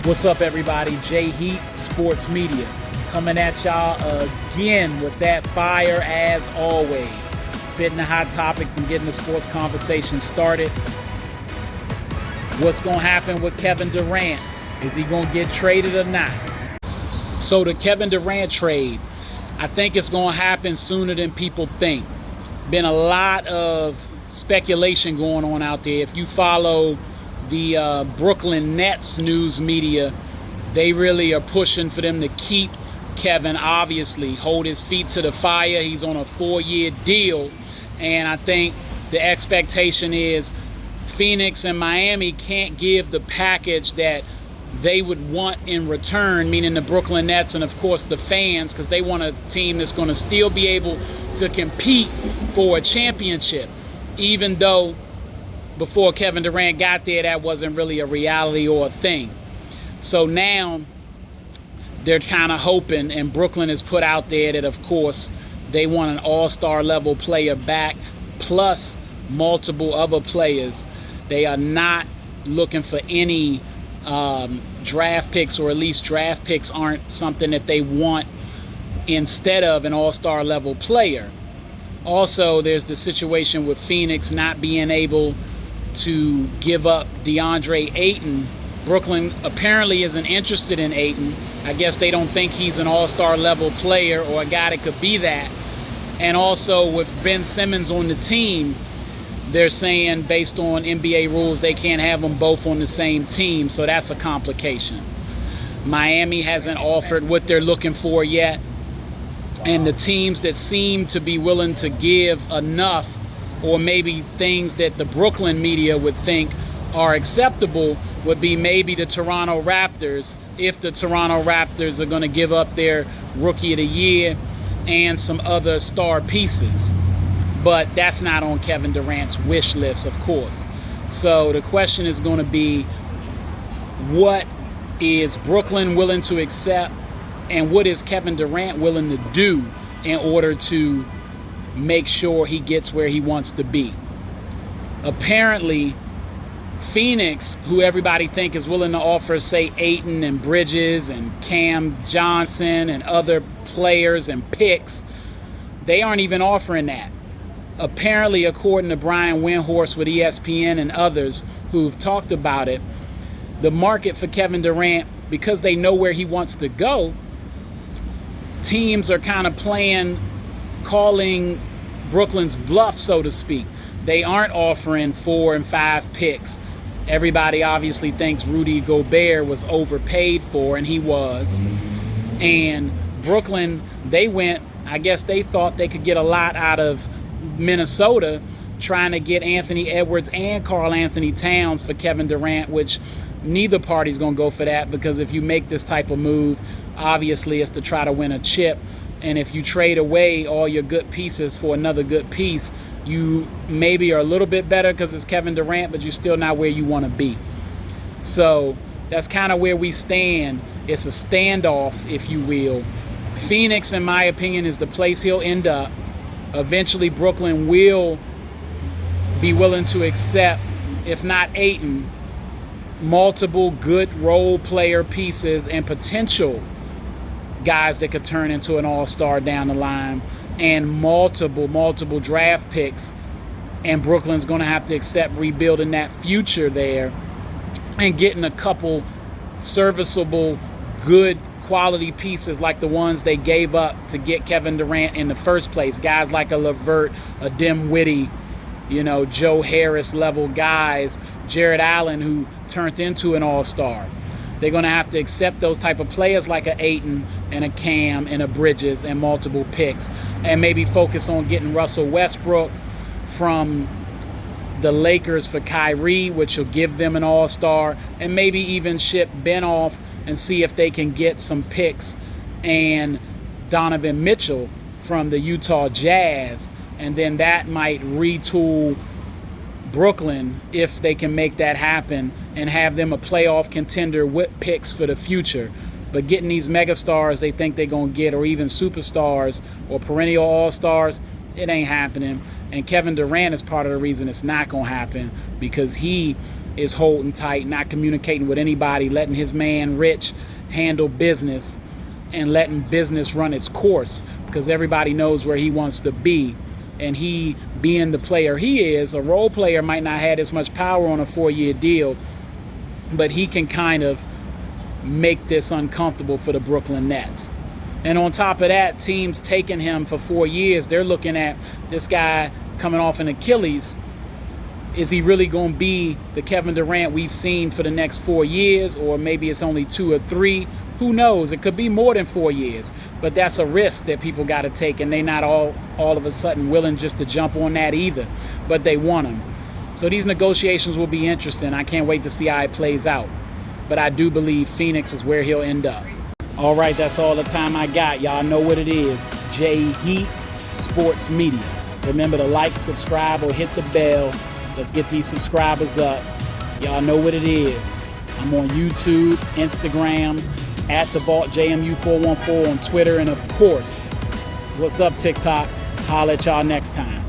What's up, everybody? J Heat Sports Media coming at y'all again with that fire as always. Spitting the hot topics and getting the sports conversation started. What's going to happen with Kevin Durant? Is he going to get traded or not? So the Kevin Durant trade, I think it's going to happen sooner than people think. Been a lot of speculation going on out there. If you follow the Brooklyn Nets news media, they really are pushing for them to keep Kevin, obviously, hold his feet to the fire. He's on a 4-year deal, and I think the expectation is Phoenix and Miami can't give the package that they would want in return, meaning the Brooklyn Nets and, of course, the fans, because they want a team that's going to still be able to compete for a championship, even though before Kevin Durant got there, that wasn't really a reality or a thing. So now they're kind of hoping, and Brooklyn has put out there that, of course, they want an all-star level player back, plus multiple other players. They are not looking for any draft picks, or at least draft picks aren't something that they want instead of an all-star level player. Also, there's the situation with Phoenix not being able to give up DeAndre Ayton. Brooklyn apparently isn't interested in Ayton. I guess they don't think he's an all-star level player or a guy that could be that. And also with Ben Simmons on the team, they're saying based on NBA rules they can't have them both on the same team, so that's a complication. Miami hasn't offered what they're looking for yet, and the teams that seem to be willing to give enough, or maybe things that the Brooklyn media would think are acceptable, would be maybe the Toronto Raptors, if the Toronto Raptors are going to give up their Rookie of the Year and some other star pieces. But that's not on Kevin Durant's wish list, of course. So the question is going to be, what is Brooklyn willing to accept, and what is Kevin Durant willing to do in order to make sure he gets where he wants to be? Apparently, Phoenix, who everybody think is willing to offer, say, Ayton and Bridges and Cam Johnson and other players and picks, they aren't even offering that. Apparently, according to Brian Windhorst with ESPN and others who've talked about it, the market for Kevin Durant, because they know where he wants to go, teams are kind of calling Brooklyn's bluff, so to speak. They aren't offering 4 and 5 picks. Everybody obviously thinks Rudy Gobert was overpaid for, and he was. And Brooklyn, I guess they thought they could get a lot out of Minnesota, trying to get Anthony Edwards and Karl Anthony Towns for Kevin Durant, which neither party's going to go for that, because if you make this type of move, obviously it's to try to win a chip. And if you trade away all your good pieces for another good piece, you maybe are a little bit better because it's Kevin Durant, but you're still not where you want to be. So that's kind of where we stand. It's a standoff, if you will. Phoenix, in my opinion, is the place he'll end up. Eventually, Brooklyn will be willing to accept, if not Ayton, multiple good role player pieces and potential guys that could turn into an all-star down the line, and multiple draft picks. And Brooklyn's going to have to accept rebuilding that future there and getting a couple serviceable, good quality pieces like the ones they gave up to get Kevin Durant in the first place. Guys like a LeVert, a Dinwiddie, Joe Harris level guys, Jared Allen, who turned into an all-star. They're going to have to accept those type of players like a Ayton and a Cam and a Bridges and multiple picks, and maybe focus on getting Russell Westbrook from the Lakers for Kyrie, which will give them an all-star, and maybe even ship Ben off and see if they can get some picks and Donovan Mitchell from the Utah Jazz, and then that might retool Brooklyn, if they can make that happen, and have them a playoff contender with picks for the future. But getting these megastars they think they're going to get, or even superstars or perennial all-stars, it ain't happening. And Kevin Durant is part of the reason it's not going to happen, because he is holding tight, not communicating with anybody, letting his man Rich handle business and letting business run its course, because everybody knows where he wants to be. And he, being the player he is, a role player might not have as much power on a 4-year deal, but he can kind of make this uncomfortable for the Brooklyn Nets. And on top of that, teams taking him for 4 years, they're looking at this guy coming off an Achilles. Is he really going to be the Kevin Durant we've seen for the next 4 years? Or maybe it's only 2 or 3. Who knows? It could be more than 4 years. But that's a risk that people got to take, and they're not all of a sudden willing just to jump on that either. But they want him. So these negotiations will be interesting. I can't wait to see how it plays out. But I do believe Phoenix is where he'll end up. All right, that's all the time I got. Y'all know what it is. J Heat Sports Media. Remember to like, subscribe, or hit the bell. Let's get these subscribers up. Y'all know what it is. I'm on YouTube, Instagram, at the Vault JMU414 on Twitter, and of course, what's up TikTok? Holla at y'all next time.